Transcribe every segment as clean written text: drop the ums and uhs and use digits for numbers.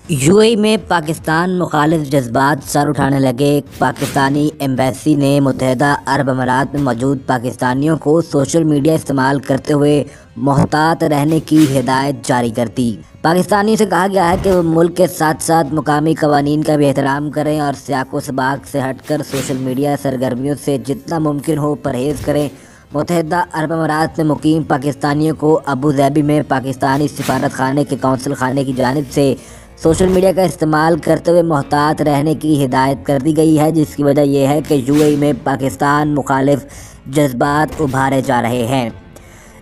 UAE में पाकिस्तान मुखालिफ जज्बात सर उठाने लगे। पाकिस्तानी एम्बेसी ने मुत्तहिदा अरब अमारात में मौजूद पाकिस्तानियों को सोशल मीडिया इस्तेमाल करते हुए मोहतात रहने की हिदायत जारी कर दी। पाकिस्तानियों से कहा गया है कि वो मुल्क के साथ साथ मुकामी कवानीन का भी एहतराम करें और सियाको सबाक से हटकर सोशल मीडिया सरगर्मियों से जितना मुमकिन हो परहेज़ करें। मुत्तहिदा अरब अमारात में मुकीम पाकिस्तानियों को अबू धाबी में पाकिस्तानी सिफारत खाने के कौंसल खाने की जानिब से सोशल मीडिया का इस्तेमाल करते हुए मोहतात रहने की हिदायत कर दी गई है, जिसकी वजह यह है कि यूएई में पाकिस्तान मुखालिफ जज्बात उभारे जा रहे हैं।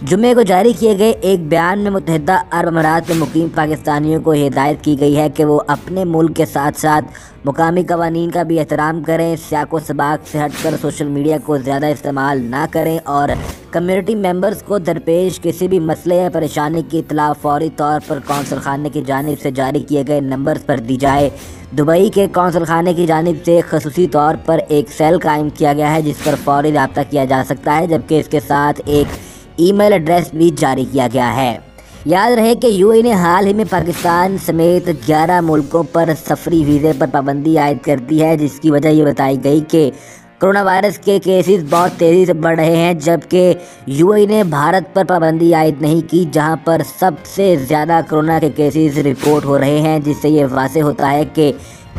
जुम्मे को जारी किए गए एक बयान में मुत्तहिदा अरब अमारात में मुकीम पाकिस्तानियों को हिदायत की गई है कि वो अपने मुल्क के साथ साथ मुकामी कवानीन का भी एहतराम करें, सियाको सबाक से हटकर सोशल मीडिया को ज़्यादा इस्तेमाल ना करें और कम्युनिटी मेंबर्स को दरपेश किसी भी मसले या परेशानी की इत्तला फौरी तौर पर कौंसल खाने की जानिब से जारी किए गए नंबर्स पर दी जाए। दुबई के कौंसल खाने की जानिब से खसूसी तौर पर एक सेल कायम किया गया है जिस पर फौरी रब्ता किया जा सकता है, जबकि इसके साथ एक ईमेल एड्रेस भी जारी किया गया है। याद रहे कि यूएई ने हाल ही में पाकिस्तान समेत 11 मुल्कों पर सफरी वीज़े पर पाबंदी आयद कर दी है, जिसकी वजह ये बताई गई कि कोरोना वायरस के केसेस बहुत तेज़ी से बढ़ रहे हैं, जबकि यूएई ने भारत पर पाबंदी आयद नहीं की, जहां पर सबसे ज़्यादा कोरोना के केसेस रिपोर्ट हो रहे हैं, जिससे ये वाज़ेह होता है कि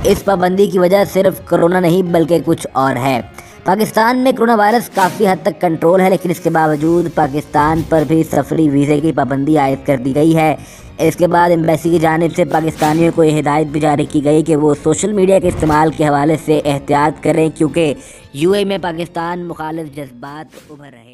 इस पाबंदी की वजह सिर्फ कोरोना नहीं बल्कि कुछ और है। पाकिस्तान में कोरोना वायरस काफ़ी हद तक कंट्रोल है, लेकिन इसके बावजूद पाकिस्तान पर भी सफरी वीज़े की पाबंदी आयद कर दी गई है। इसके बाद एम्बेसी की जानिब से पाकिस्तानियों को यह हिदायत भी जारी की गई कि वो सोशल मीडिया के इस्तेमाल के हवाले से एहतियात करें, क्योंकि यूएई में पाकिस्तान मुखालिफ जज्बात उभर रहे हैं।